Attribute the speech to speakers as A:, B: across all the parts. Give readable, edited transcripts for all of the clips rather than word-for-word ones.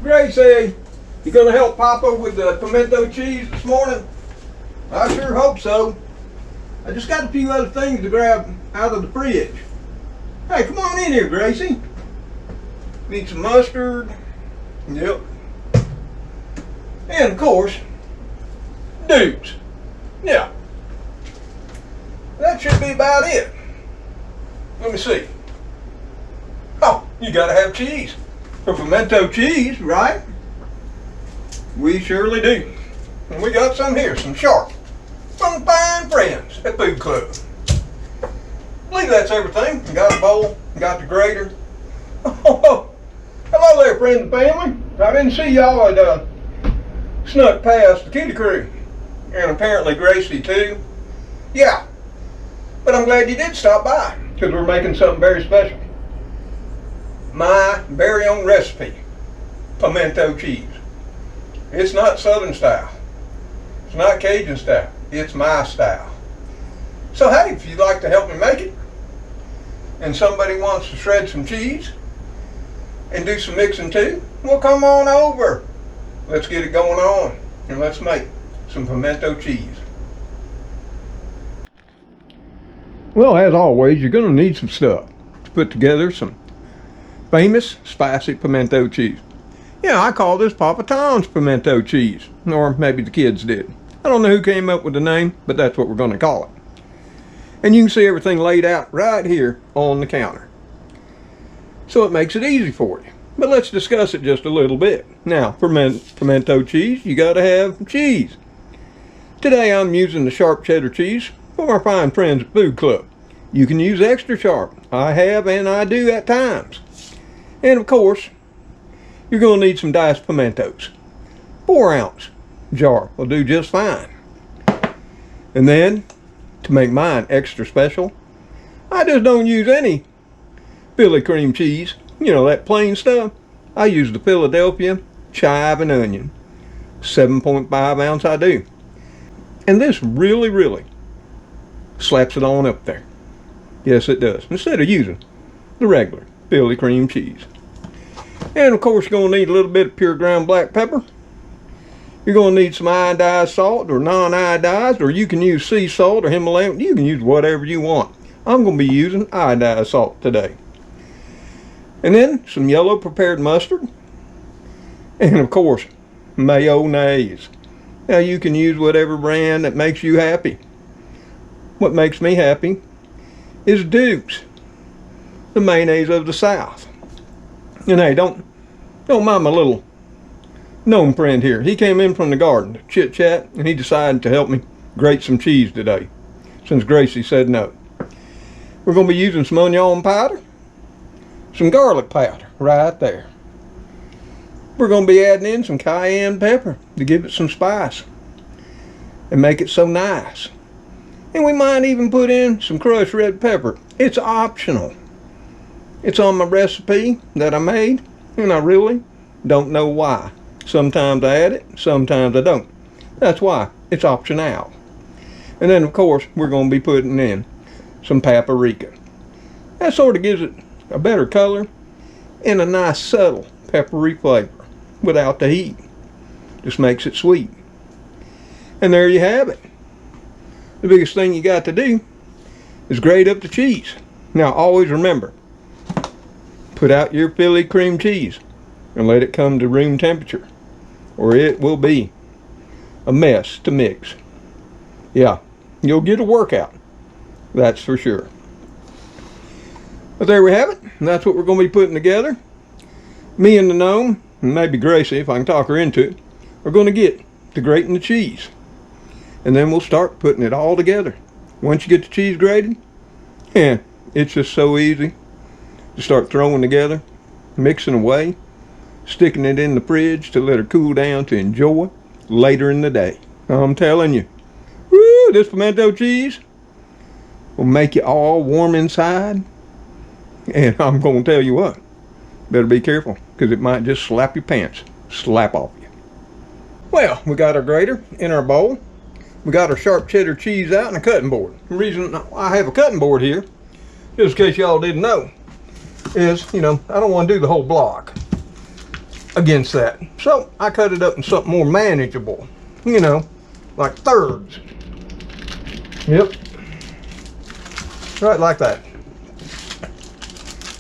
A: Gracie, you gonna help Papa with the pimento cheese this morning? I sure hope so. I just got a few other things to grab out of the fridge. Hey, come on in here, Gracie. Need some mustard. Yep. And of course, Dukes. Yeah. That should be about it. Let me see. Oh, you gotta have cheese. For pimento cheese, right? We surely do. And we got some here, some sharp, from fine friends at Food Club. I believe that's everything. Got a bowl, got the grater. Oh, hello there, friends and family. I didn't see y'all had snuck past the kitty crew. And apparently Gracie too. Yeah, but I'm glad you did stop by, because we're making something very special. My very own recipe, pimento cheese. It's not Southern style. It's not Cajun style. It's my style. So hey, if you'd like to help me make it, and somebody wants to shred some cheese and do some mixing too, well, come on over. Let's get it going on, and let's make some pimento cheese. Well, as always, you're going to need some stuff to put together some famous spicy pimento cheese. Yeah, I call this Papa Tom's pimento cheese, or maybe the kids did. I don't know who came up with the name, but that's what we're going to call it. And you can see everything laid out right here on the counter. So it makes it easy for you. But let's discuss it just a little bit. Now, for pimento cheese, you got to have cheese. Today I'm using the sharp cheddar cheese from our fine friends at Food Club. You can use extra sharp. I have and I do at times. And of course, you're going to need some diced pimentos. 4-ounce jar will do just fine. And then, to make mine extra special, I just don't use any Philly cream cheese. You know, that plain stuff. I use the Philadelphia chive and onion. 7.5 ounce I do. And this really slaps it on up there. Yes, it does. Instead of using the regular Philly cream cheese. And of course, you're going to need a little bit of pure ground black pepper. You're going to need some iodized salt or non-iodized, or you can use sea salt or Himalayan. You can use whatever you want. I'm going to be using iodized salt today. And then some yellow prepared mustard. And of course, mayonnaise. Now you can use whatever brand that makes you happy. What makes me happy is Duke's, the mayonnaise of the South. And hey, don't mind my little gnome friend here. He came in from the garden to chit chat, and he decided to help me grate some cheese today, since Gracie said no. We're going to be using some onion powder, some garlic powder right there. We're going to be adding in some cayenne pepper to give it some spice and make it so nice. And we might even put in some crushed red pepper. It's optional. It's on my recipe that I made, and I really don't know why. Sometimes I add it, sometimes I don't. That's why it's optional. And then of course we're going to be putting in some paprika. That sort of gives it a better color and a nice subtle peppery flavor without the heat. Just makes it sweet. And there you have it. The biggest thing you got to do is grate up the cheese. Now always remember, put out your Philly cream cheese and let it come to room temperature, or it will be a mess to mix. Yeah, you'll get a workout, that's for sure. But there we have it. And that's what we're going to be putting together. Me and the gnome, and maybe Gracie, if I can talk her into it, are going to get to grating the cheese. And then we'll start putting it all together. Once you get the cheese grated, it's just so easy to start throwing together, mixing away, sticking it in the fridge to let her cool down to enjoy later in the day. I'm telling you, woo, this pimento cheese will make you all warm inside. And I'm going to tell you what, better be careful, because it might just slap your pants, slap off you. Well, we got our grater in our bowl. We got our sharp cheddar cheese out and a cutting board. The reason I have a cutting board here, just in case y'all didn't know, is, I don't want to do the whole block. against that. So I cut it up in something more manageable, you know, like thirds. Yep. Right like that.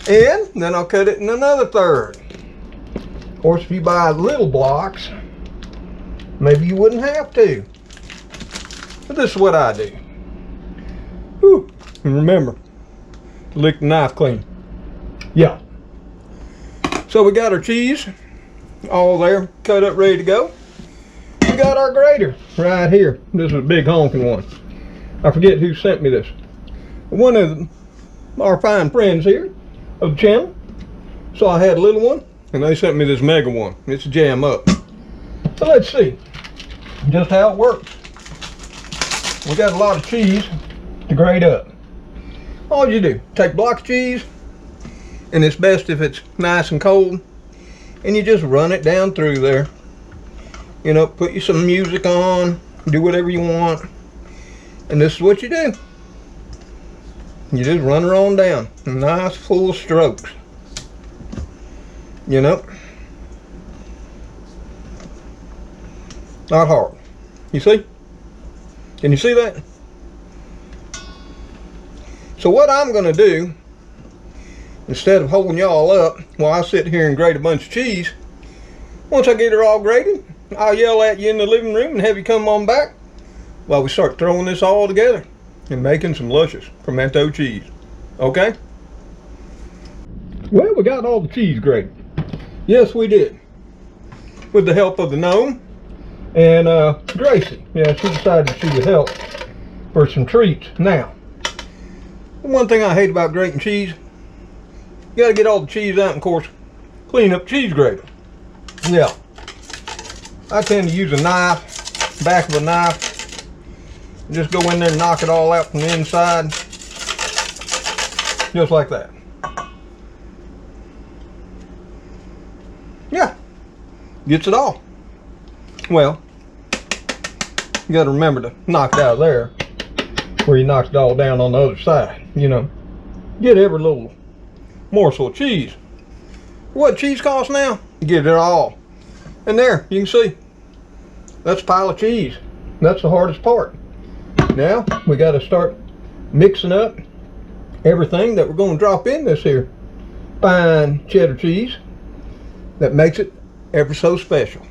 A: And then I'll cut it in another third. Of course, if you buy little blocks, maybe you wouldn't have to. But this is what I do. Whew. And remember, lick the knife clean. Yeah. So we got our cheese all there, cut up, ready to go. We got our grater right here. This is a big honking one. I forget who sent me this. One of our fine friends here of the channel. So I had a little one, and they sent me this mega one. It's a jam up. So let's see just how it works. We got a lot of cheese to grate up. All you do, take blocks of cheese, and it's best if it's nice and cold, and you just run it down through there. You know, put you some music on, do whatever you want, and this is what you do. You just run her on down, nice full strokes. You know, not hard. You see? Can you see that? So what I'm going to do, instead of holding y'all up while I sit here and grate a bunch of cheese, once I get her all grated, I'll yell at you in the living room and have you come on back while we start throwing this all together and making some luscious pimento cheese. Okay? Well, we got all the cheese grated. Yes, we did. With the help of the gnome and Gracie. Yeah, she decided she would help for some treats. Now, one thing I hate about grating cheese, you gotta get all the cheese out and, of course, clean up cheese grater. Yeah. I tend to use a knife, back of a knife, and just go in there and knock it all out from the inside. Just like that. Yeah. Gets it all. Well, you gotta remember to knock it out of there where you knocked it all down on the other side. You know, get every little morsel of cheese. What cheese costs now? Get it all. And there, you can see, that's a pile of cheese. That's the hardest part. Now, we got to start mixing up everything that we're going to drop in this here fine cheddar cheese that makes it ever so special,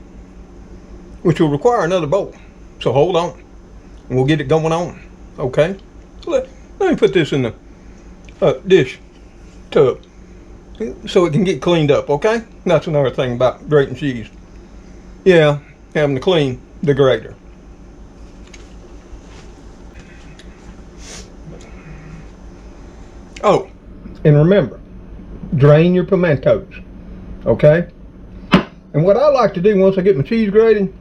A: which will require another bowl. So hold on, and we'll get it going on. Okay? Let me put this in the dish tub so it can get cleaned up, okay? That's another thing about grating cheese. Yeah, having to clean the grater. Oh, and remember, drain your pimentos, okay? And what I like to do once I get my cheese grated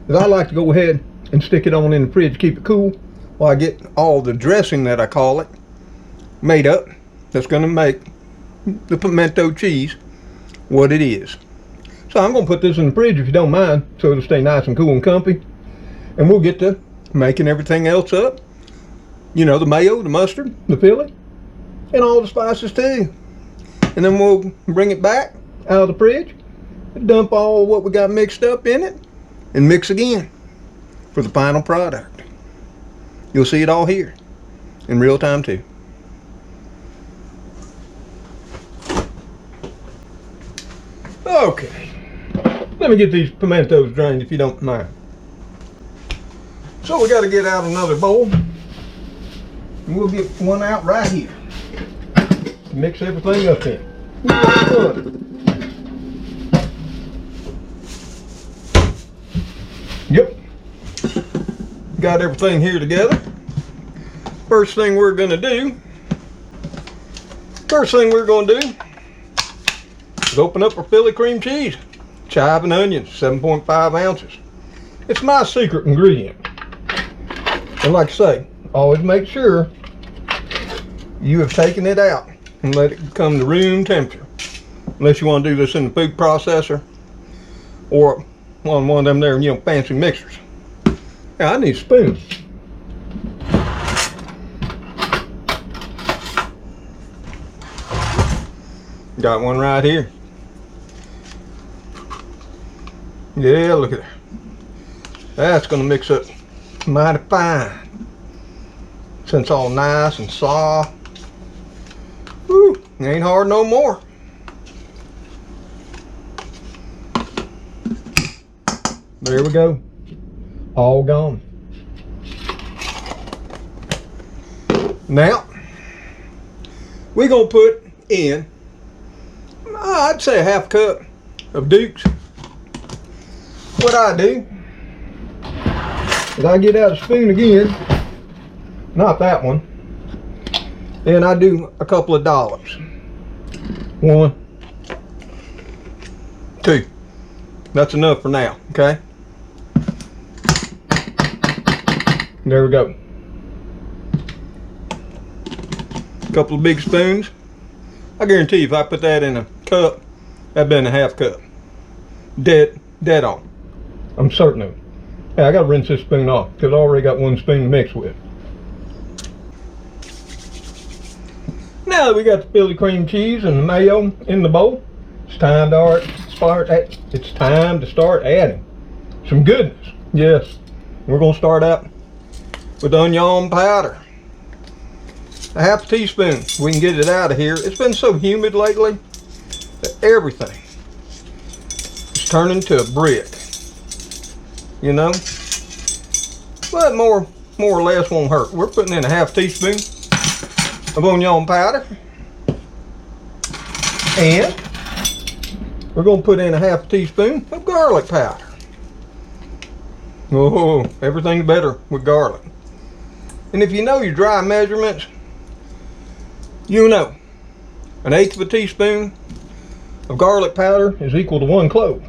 A: is I like to go ahead and stick it on in the fridge, keep it cool, while I get all the dressing, that I call it, made up. That's going to make the pimento cheese what it is. So I'm going to put this in the fridge if you don't mind, so it'll stay nice and cool and comfy. And we'll get to making everything else up. You know, the mayo, the mustard, the chili, and all the spices too. And then we'll bring it back out of the fridge, dump all what we got mixed up in it, and mix again for the final product. You'll see it all here in real time too. Okay, let me get these pimentos drained if you don't mind. So we got to get out another bowl, and we'll get one out right here. Mix everything up in. Yep. Got everything here together. First thing we're going to do is open up our Philly cream cheese. Chive and onions, 7.5 ounces. It's my secret ingredient. And like I say, always make sure you have taken it out and let it come to room temperature. Unless you want to do this in the food processor or on one of them there, you know, fancy mixers. Now I need a spoon. Got one right here. Yeah, look at that. That's gonna mix up mighty fine. Since it's all nice and soft. Woo, it ain't hard no more. There we go. All gone. Now, we're gonna put in, I'd say a half cup of Duke's. What I do is I get out a spoon again, not that one, and I do a couple of dollops. 1, 2. That's enough for now, okay? There we go. A couple of big spoons. I guarantee you if I put that in a cup, that'd been a half cup. Dead on. I'm certain of it. Hey, I gotta rinse this spoon off because I already got one spoon to mix with. Now that we got the Philly cream cheese and the mayo in the bowl, it's time to start adding some goodness. Yes, we're gonna start out with onion powder. A half teaspoon. We can get it out of here. It's been so humid lately that everything is turning to a brick. You know? But more or less won't hurt. We're putting in a half teaspoon of onion powder. And we're going to put in a half teaspoon of garlic powder. Oh, everything's better with garlic. And if you know your dry measurements, you know 1/8 of a teaspoon of garlic powder is equal to 1 clove.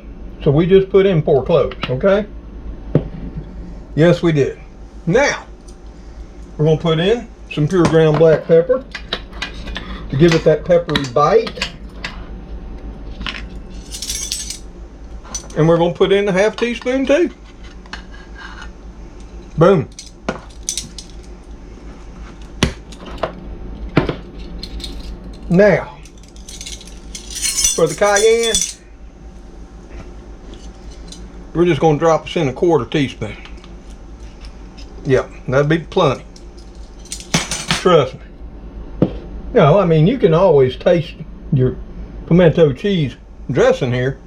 A: So we just put in 4 cloves, okay? Yes, we did. Now, we're going to put in some pure ground black pepper to give it that peppery bite. And we're going to put in a half teaspoon too. Boom. Now, for the cayenne, we're just going to drop us in a 1/4 teaspoon. Yeah, that'd be plenty. Trust me. No, I mean, you can always taste your pimento cheese dressing here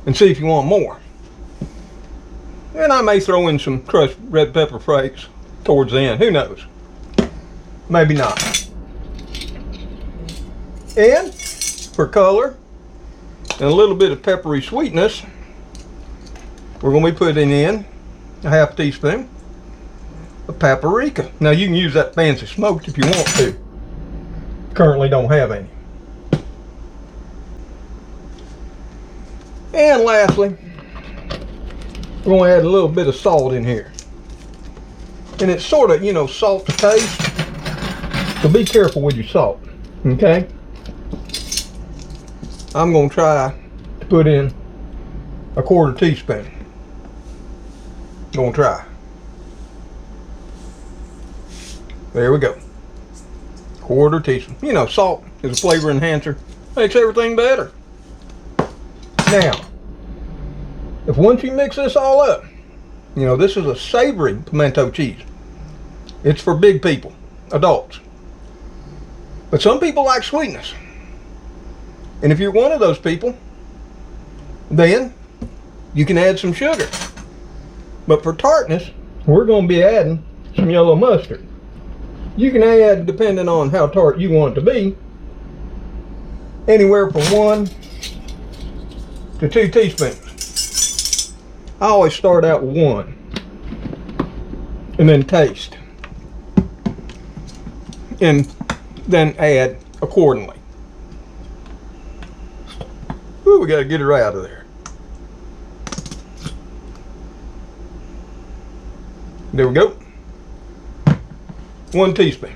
A: and see if you want more. And I may throw in some crushed red pepper flakes towards the end. Who knows? Maybe not. And for color and a little bit of peppery sweetness, we're going to be putting in a half teaspoon of paprika. Now you can use that fancy smoked if you want to. Currently don't have any. And lastly, we're going to add a little bit of salt in here. And it's sort of, you know, salt to taste. So be careful with your salt. Okay? I'm going to try to put in a 1/4 teaspoon. Going to try. There we go. 1/4 teaspoon. You know, salt is a flavor enhancer. Makes everything better. Now, if once you mix this all up, you know, this is a savory pimento cheese. It's for big people, adults. But some people like sweetness. And if you're one of those people, then you can add some sugar. But for tartness, we're going to be adding some yellow mustard. You can add, depending on how tart you want it to be, anywhere from 1 to 2 teaspoons. I always start out with 1 and then taste. And then add accordingly. Ooh, we got to get her out of there. There we go. 1 teaspoon.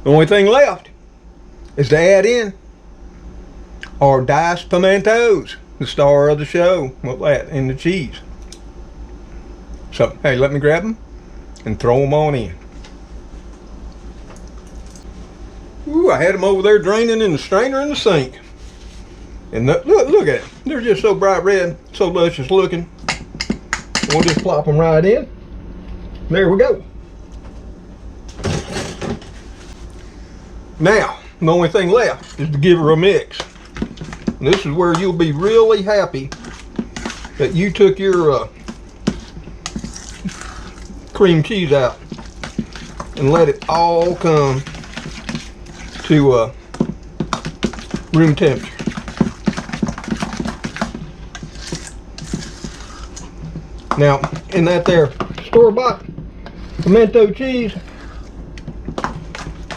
A: The only thing left is to add in our diced pimentos, the star of the show, with that and the cheese. So, hey, let me grab them and throw them on in. I had them over there draining in the strainer in the sink. And look at it. They're just so bright red, so luscious looking. We'll just plop them right in. There we go. Now, the only thing left is to give her a mix. And this is where you'll be really happy that you took your cream cheese out and let it all come to room temperature. Now, in that there store-bought pimento cheese,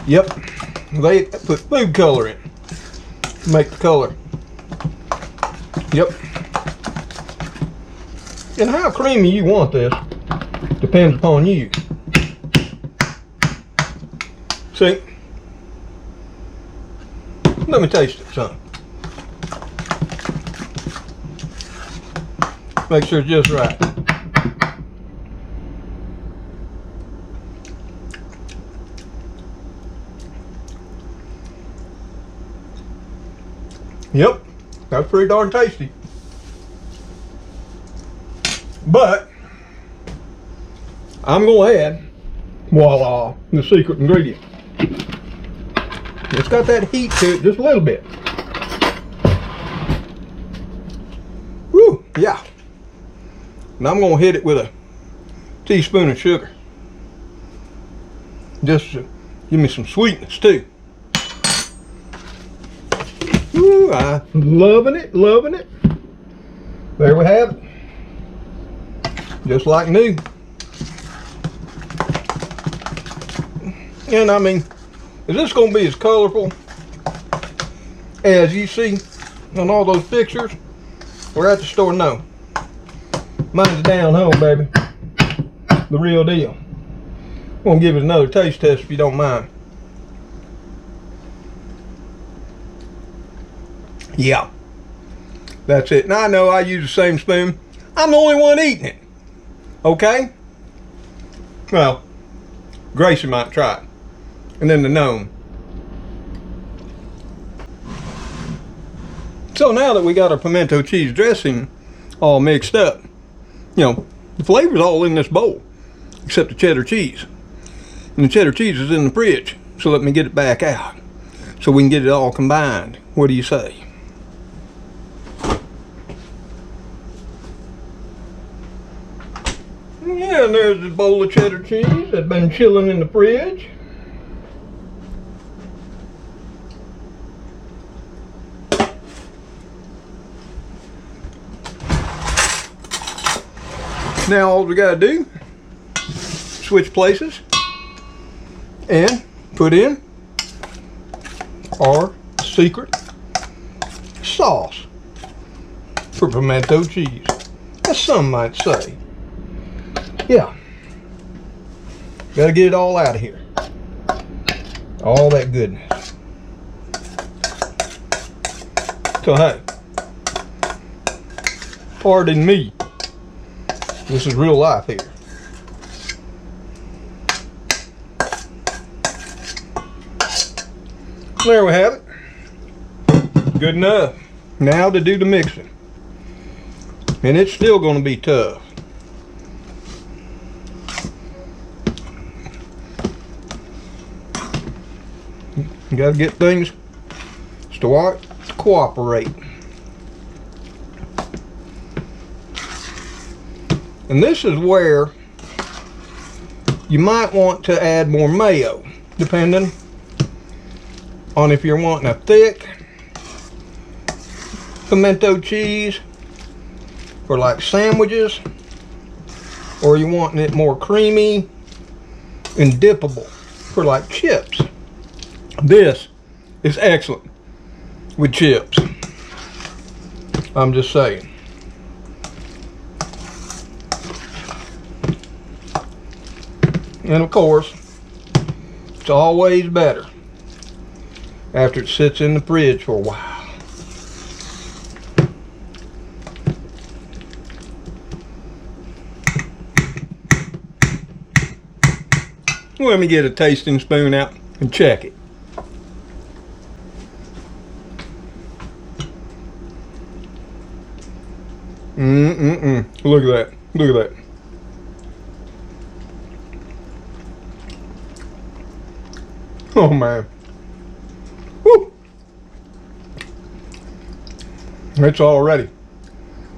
A: yep, they put food color in to make the color. Yep. And how creamy you want this depends upon you. See? Let me taste it, son. Make sure it's just right. Yep, that's pretty darn tasty. But I'm going to add, voila, the secret ingredient. It's got that heat to it just a little bit. Woo, yeah. And I'm going to hit it with a teaspoon of sugar. Just to give me some sweetness too. Ooh, I'm loving it, loving it. There we have it. Just like new. And I mean, is this going to be as colorful as you see on all those pictures? We're at the store, no. Mine's down home, baby. The real deal. I'm going to give it another taste test if you don't mind. Yeah, that's it. Now I know I use the same spoon. I'm the only one eating it. Okay? Well, Gracie might try it. And then the gnome. So now that we got our pimento cheese dressing all mixed up, you know, the flavor's all in this bowl, except the cheddar cheese. And the cheddar cheese is in the fridge. So let me get it back out so we can get it all combined. What do you say? Yeah, and there's a bowl of cheddar cheese that's been chilling in the fridge. Now all we gotta do, switch places and put in our secret sauce for pimento cheese, as some might say. Yeah, gotta get it all out of here. All that goodness. So hey, pardon me. This is real life here. There we have it. Good enough. Now to do the mixing. And it's still going to be tough. You got to get things to cooperate. And this is where you might want to add more mayo, depending on if you're wanting a thick pimento cheese for like sandwiches, or you wanting it more creamy and dippable for like chips. This is excellent with chips. I'm just saying. And of course, it's always better after it sits in the fridge for a while. Let me get a tasting spoon out and check it. Look at that. Look at that. Oh man. Woo. It's already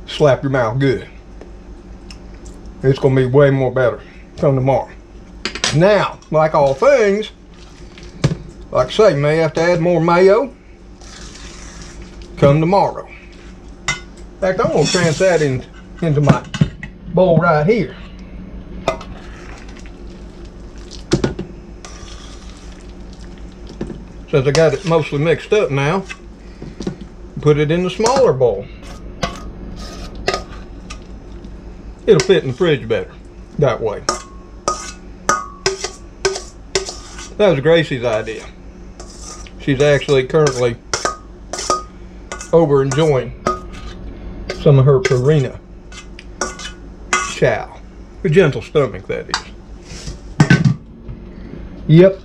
A: slap your mouth good. It's gonna be way more better come tomorrow. Now, like all things, like I say, you may have to add more mayo come tomorrow. In fact, I'm gonna transfer that into my bowl right here. Since I got it mostly mixed up now, put it in the smaller bowl. It'll fit in the fridge better that way. That was Gracie's idea. She's actually currently over enjoying some of her Purina chow. A gentle stomach, that is. Yep.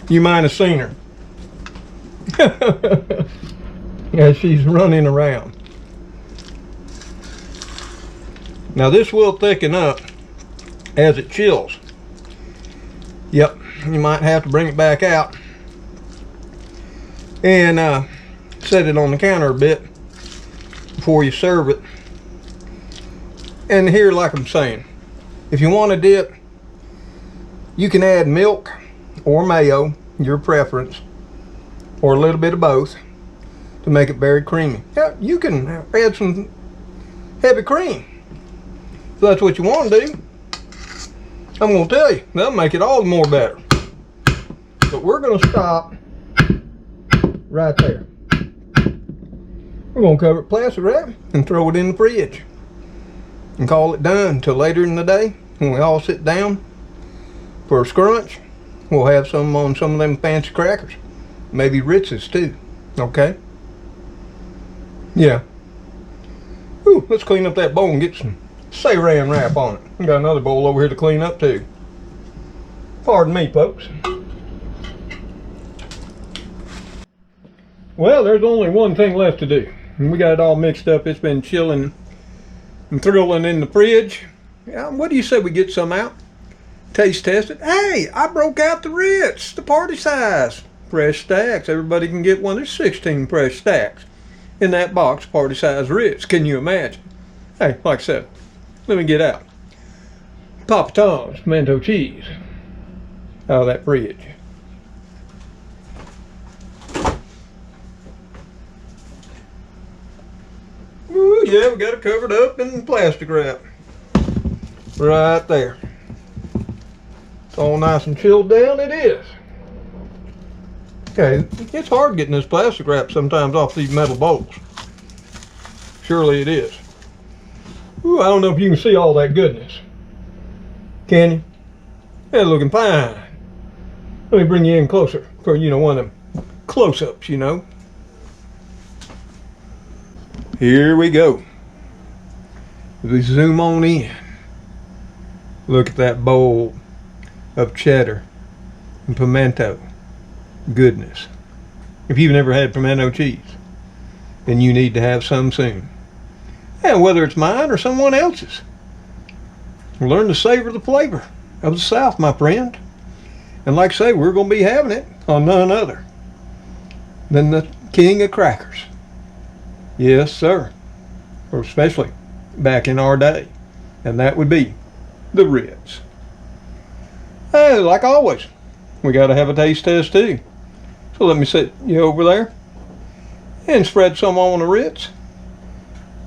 A: You might have seen her. As she's running around. Now this will thicken up as it chills. Yep, you might have to bring it back out and set it on the counter a bit before you serve it. And here, like I'm saying, if you want to dip, you can add milk or mayo, your preference, or a little bit of both to make it very creamy. Yeah, you can add some heavy cream if that's what you want to do. I'm going to tell you, that'll make it all the more better. But we're going to stop right there. We're going to cover it with plastic wrap and throw it in the fridge and call it done until later in the day when we all sit down for a scrunch. We'll have some on some of them fancy crackers. Maybe Ritz's too. Okay? Yeah. Ooh, let's clean up that bowl and get some saran wrap on it. We got another bowl over here to clean up too. Pardon me, folks. Well, there's only one thing left to do. And we got it all mixed up. It's been chilling and thrilling in the fridge. Yeah, what do you say we get some out? Taste test it. Hey, I broke out the Ritz, the party size. Fresh stacks. Everybody can get one. There's 16 fresh stacks in that box, party size Ritz. Can you imagine? Hey, like I said, let me get out Papa Tom's pimento cheese out of that fridge. Ooh, yeah, we got it covered up in plastic wrap. Right there. It's all nice and chilled down, it is. Okay, it's hard getting this plastic wrap sometimes off these metal bowls. Surely it is. Ooh, I don't know if you can see all that goodness. Can you? Yeah, looking fine. Let me bring you in closer for, you know, one of them close-ups, you know. Here we go. As we zoom on in, look at that bowl of cheddar and pimento goodness. If you've never had pimento cheese, then you need to have some soon. And whether it's mine or someone else's, learn to savor the flavor of the South, my friend. And like I say, we're going to be having it on none other than the king of crackers. Yes, sir. Or especially back in our day. And that would be the Ritz. Hey, like always, we got to have a taste test too. So let me sit you over there and spread some on the Ritz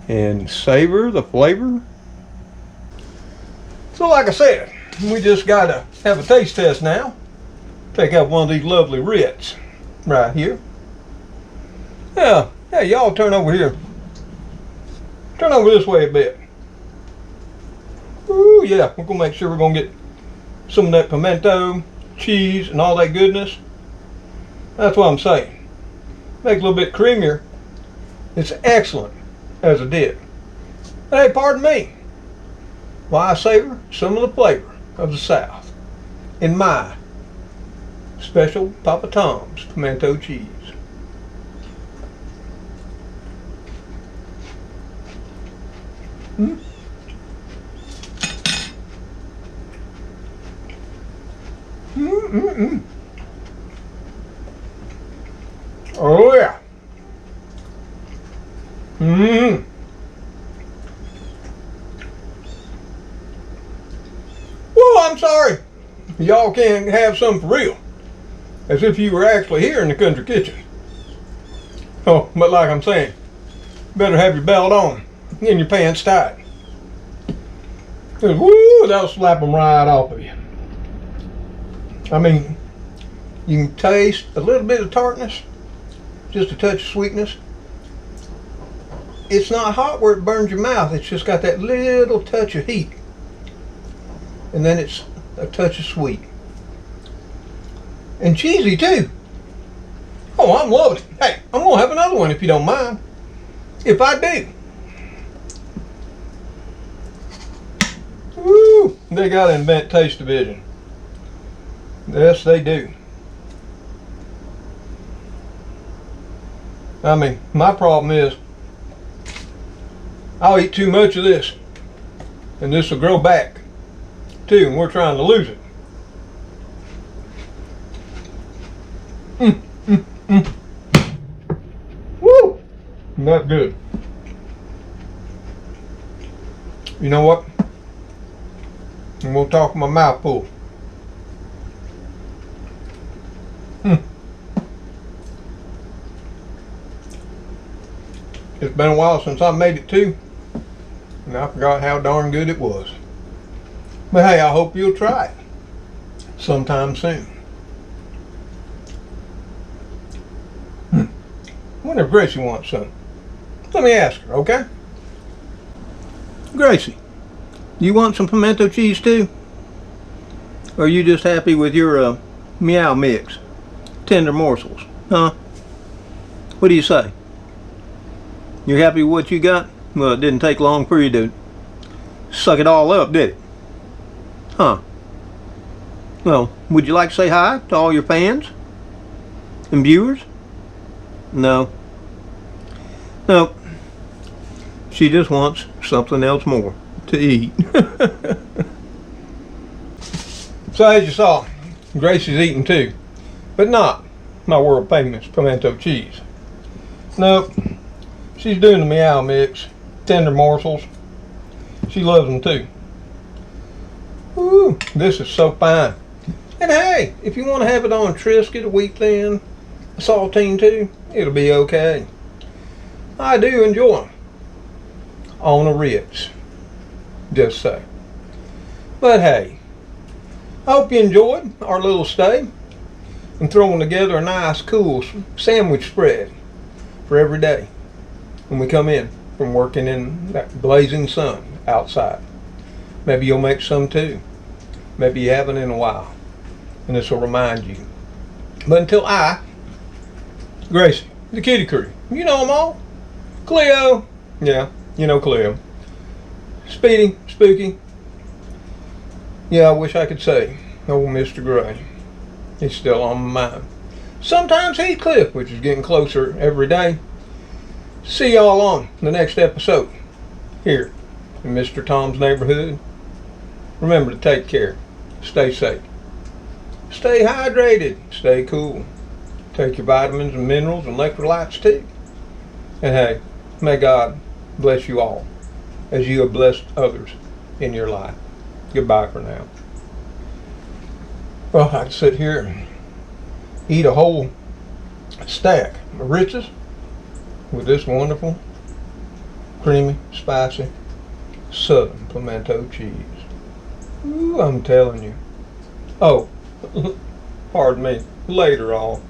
A: and savor the flavor. So like I said, we just got to have a taste test now. Take out one of these lovely Ritz right here. Yeah, y'all turn over here. Turn over this way a bit. Ooh, yeah, we're going to make sure we're going to get some of that pimento, cheese, and all that goodness. That's what I'm saying. Make it a little bit creamier. It's excellent as a dip. But hey, pardon me, while I savor some of the flavor of the South in my special Papa Tom's pimento cheese. Mm. Mm-mm-mm. Oh yeah. Mm. Well, I'm sorry. Y'all can't have some for real. As if you were actually here in the country kitchen. Oh, but like I'm saying, better have your belt on and your pants tight. 'Cause woo, that'll slap them right off of you. I mean, you can taste a little bit of tartness, just a touch of sweetness. It's not hot where it burns your mouth. It's just got that little touch of heat. And then it's a touch of sweet. And cheesy too. Oh, I'm loving it. Hey, I'm gonna have another one if you don't mind. If I do. Woo! They gotta invent taste division. Yes, they do. I mean, my problem is I'll eat too much of this and this will grow back too, and we're trying to lose it. Woo! Not good. You know what? I'm gonna talk with my mouth full. It's been a while since I made it too, and I forgot how darn good it was. But hey, I hope you'll try it sometime soon. I wonder if Gracie wants some. Let me ask her, okay? Gracie, you want some pimento cheese too? Or are you just happy with your meow mix? Tender morsels, huh? What do you say? You happy with what you got? Well, it didn't take long for you to suck it all up, did it? Huh? Well, would you like to say hi to all your fans and viewers? No. No. She just wants something else more to eat. So as you saw, Gracie's eating too, but not my world famous pimento cheese. Nope. She's doing the meow mix, tender morsels. She loves them too. Ooh, this is so fine. And hey, if you want to have it on a Triscuit, a wheat thin, a saltine too, it'll be okay. I do enjoy them on a Ritz, just say. But hey, I hope you enjoyed our little stay and throwing together a nice, cool sandwich spread for every day when we come in from working in that blazing sun outside. Maybe you'll make some too. Maybe you haven't in a while, and this will remind you. But until Gracie, the kitty crew, you know them all. Cleo, yeah, you know Cleo. Speedy, Spooky. Yeah, I wish I could say, oh, Mr. Gray. He's still on my mind. Sometimes Heathcliff, which is getting closer every day. See y'all on the next episode here in Mr. Tom's neighborhood. Remember to take care. Stay safe. Stay hydrated. Stay cool. Take your vitamins and minerals and electrolytes too. And hey, may God bless you all as you have blessed others in your life. Goodbye for now. Well, I could sit here and eat a whole stack of Ritz's with this wonderful, creamy, spicy, southern pimento cheese. Ooh, I'm telling you. Oh, pardon me, later on.